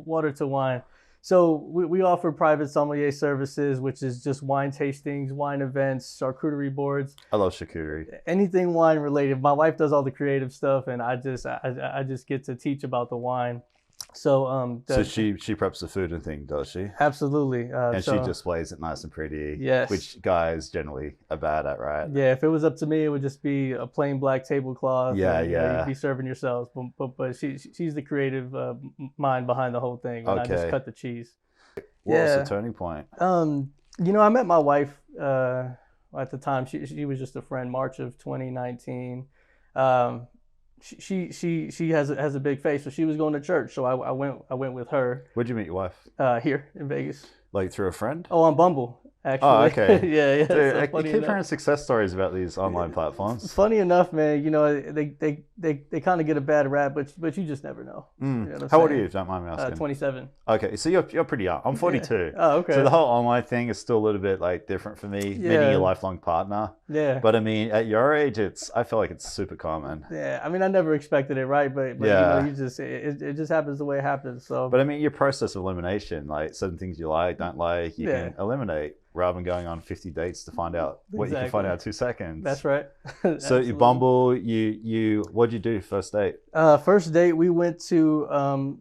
water to wine. So we offer private sommelier services, which is just wine tastings, wine events, charcuterie boards. I love charcuterie. Anything wine related. My wife does all the creative stuff, and I just get to teach about the wine. So so she preps the food and thing, does she? Absolutely. And she displays it nice and pretty. Yes. Which guys generally are bad at, right? Yeah. If it was up to me, it would just be a plain black tablecloth. Yeah, and, yeah. You'd be serving yourselves, but she's the creative mind behind the whole thing, and I just cut the cheese. What was the turning point? I met my wife at the time. She was just a friend. March of 2019. She has a big face, so she was going to church. So I went with her. Where'd you meet your wife? Here in Vegas. Like through a friend? Oh, on Bumble, actually. Oh, okay. yeah. Dude, so you keep hearing success stories about these online platforms. Funny enough, man, they kind of get a bad rap, but you just never know. You know How old are you, if you don't mind me asking? 27. Okay, so you're pretty young. I'm 42. Yeah. Oh, okay. So the whole online thing is still a little bit like different for me, meeting your lifelong partner. Yeah. But I mean, at your age, I feel like it's super common. Yeah, I mean, I never expected it, right? But you just it just happens the way it happens. So. But I mean, your process of elimination, like certain things you like, don't like, you can eliminate, rather than going on 50 dates to find out what you can find out in 2 seconds. That's right. So you Bumble, what'd you do first date? First date, we went to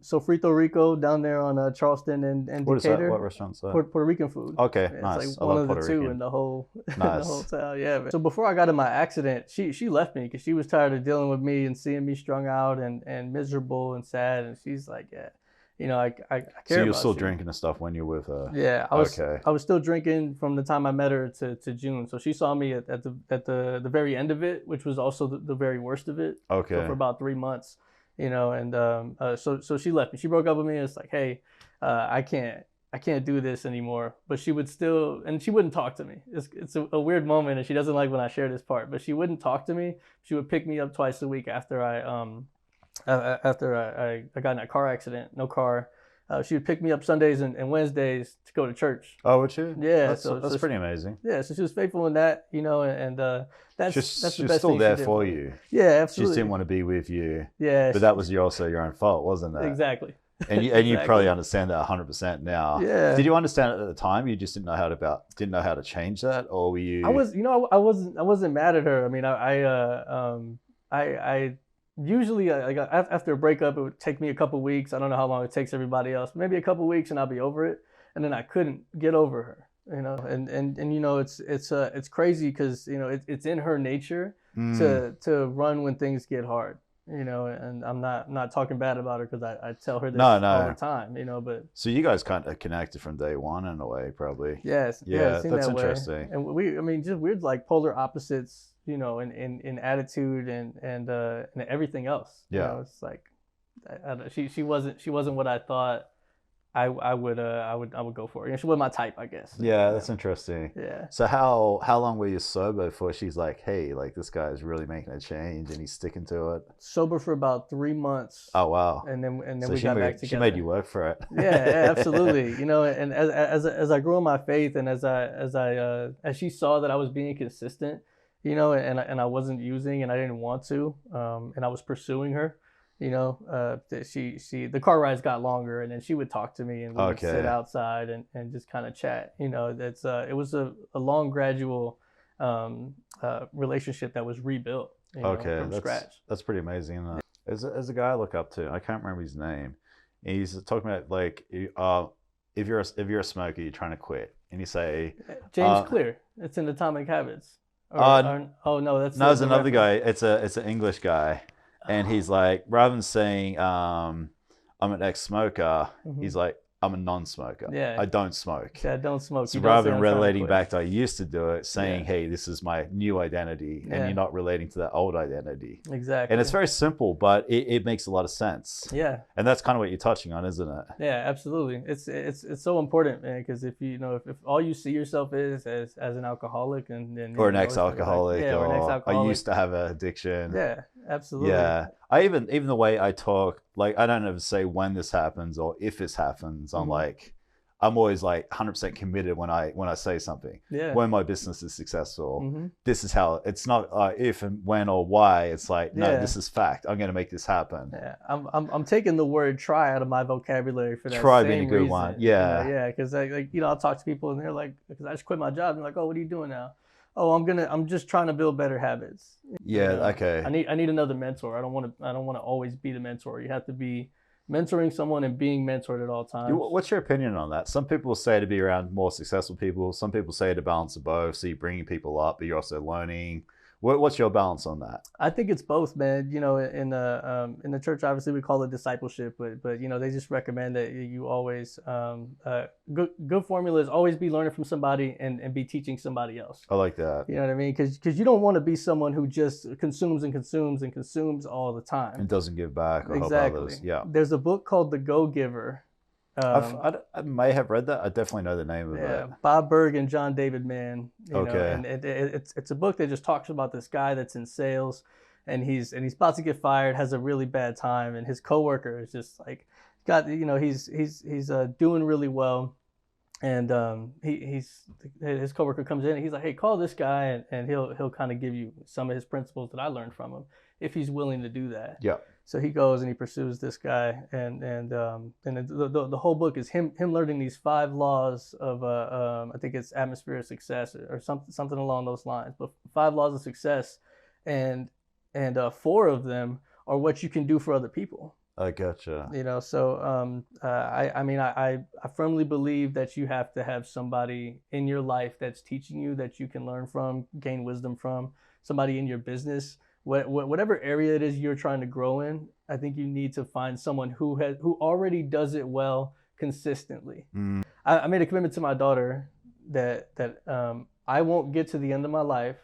Sofrito Rico down there on Charleston and What Decatur. is that? What restaurant's that? Puerto Rican food. Okay, It's nice. like I one love of the Puerto two Rican. in the whole Nice. the whole town. Yeah. Man. So before I got in my accident, she left me because she was tired of dealing with me and seeing me strung out and miserable and sad. And she's like, yeah. I care So you're about still you. drinking and stuff when you're with her? Yeah, I was still drinking from the time I met her to June. So she saw me at the very end of it, which was also the very worst of it. Okay. So for about 3 months, and so she left me. She broke up with me. And it's like, hey, I can't do this anymore. But she would still, and she wouldn't talk to me. It's a weird moment, and she doesn't like when I share this part. But she wouldn't talk to me. She would pick me up twice a week after I got in a car accident, no car. She would pick me up Sundays and Wednesdays to go to church. Oh, would she? Yeah. That's pretty amazing. Yeah, so she was faithful in that, and that's the best She was still thing there she did for you. Yeah, She absolutely. just didn't want to be with you. Yeah. But that was also your own fault, wasn't it? Exactly. And you probably understand that 100% now. Yeah. Did you understand it at the time? You just didn't know how to change that, or were you? I wasn't mad at her. I mean, I usually like after a breakup, it would take me a couple weeks. I don't know how long it takes everybody else. Maybe a couple weeks, and I'll be over it. And then I couldn't get over her. It's crazy because it's in her nature to run when things get hard. And I'm not talking bad about her because I tell her this all the time, but. So you guys kind of connected from day one in a way, probably. Yes. Yeah, that's that interesting. Way. And just we're like polar opposites, in attitude and everything else. Yeah. It's like, she wasn't what I thought I would go for. She wasn't my type, I guess. Yeah, that's interesting. Yeah. So how long were you sober before she's like, hey, like this guy is really making a change and he's sticking to it? Sober for about 3 months. Oh wow. And then so we got back together. She made you work for it. Yeah, absolutely. And as I grew in my faith and as she saw that I was being consistent, and I wasn't using and I didn't want to, and I was pursuing her. The car rides got longer, and then she would talk to me, and we would sit outside and just kind of chat. It was a long, gradual relationship that was rebuilt. From scratch. That's pretty amazing. As a guy I look up to, I can't remember his name. He's talking about like, if you're a smoker, you're trying to quit, and you say James Clear. It's in Atomic Habits. It's another guy. It's an English guy. And he's like, rather than saying, I'm an ex-smoker, he's like, I'm a non-smoker. Yeah. I don't smoke. Yeah, I don't smoke. So rather than relating back to I used to do it, saying, hey, this is my new identity, and you're not relating to that old identity. Exactly. And it's very simple, but it makes a lot of sense. Yeah. And that's kind of what you're touching on, isn't it? Yeah, absolutely. It's so important, man, because if all you see yourself is as an alcoholic and or an ex-alcoholic, or an ex-alcoholic. I used to have an addiction. Yeah, absolutely. Yeah. I even the way I talk, like I don't ever say when this happens or if this happens. I'm like, I'm always like 100% committed when I say something. Yeah. When my business is successful, this is how. It's not if and when or why. It's like, no, this is fact. I'm going to make this happen. Yeah, I'm taking the word try out of my vocabulary for that. Try same being a good reason. one. Yeah. Yeah, because I'll talk to people and they're like, because I just quit my job. And they're like, oh, what are you doing now? Oh, I'm just trying to build better habits. Yeah. Okay. I need another mentor. I don't want to always be the mentor. You have to be mentoring someone and being mentored at all times. What's your opinion on that? Some people say to be around more successful people. Some people say to balance the both. So you're bringing people up, but you're also learning. What's your balance on that? I think it's both, man. You know, in the church, obviously we call it discipleship, but you know, they just recommend that you always good formula is always be learning from somebody and be teaching somebody else. I like that. You know what I mean? Because you don't want to be someone who just consumes and consumes and consumes all the time and doesn't give back or help others. Yeah. There's a book called The Go-Giver. I may have read that. I definitely know the name of it. Bob Berg and John David Mann. You know, okay. And it's a book that just talks about this guy that's in sales, and he's about to get fired, has a really bad time, and his coworker is just like he's doing really well, and his coworker comes in and he's like, hey, call this guy and he'll kind of give you some of his principles that I learned from him if he's willing to do that. Yeah. So he goes and he pursues this guy, and the whole book is him learning these 5 laws of I think it's atmosphere of success or something along those lines. But 5 laws of success, and 4 of them are what you can do for other people. I gotcha. You know, so I firmly believe that you have to have somebody in your life that's teaching you, that you can learn from, gain wisdom from, somebody in your business. Whatever area it is you're trying to grow in, I think you need to find someone who already does it well consistently. I made a commitment to my daughter that I won't get to the end of my life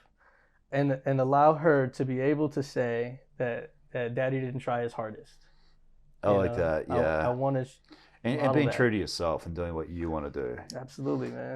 and allow her to be able to say that daddy didn't try his hardest. I like that. Yeah. I want to. And being true to yourself and doing what you want to do. Absolutely, man.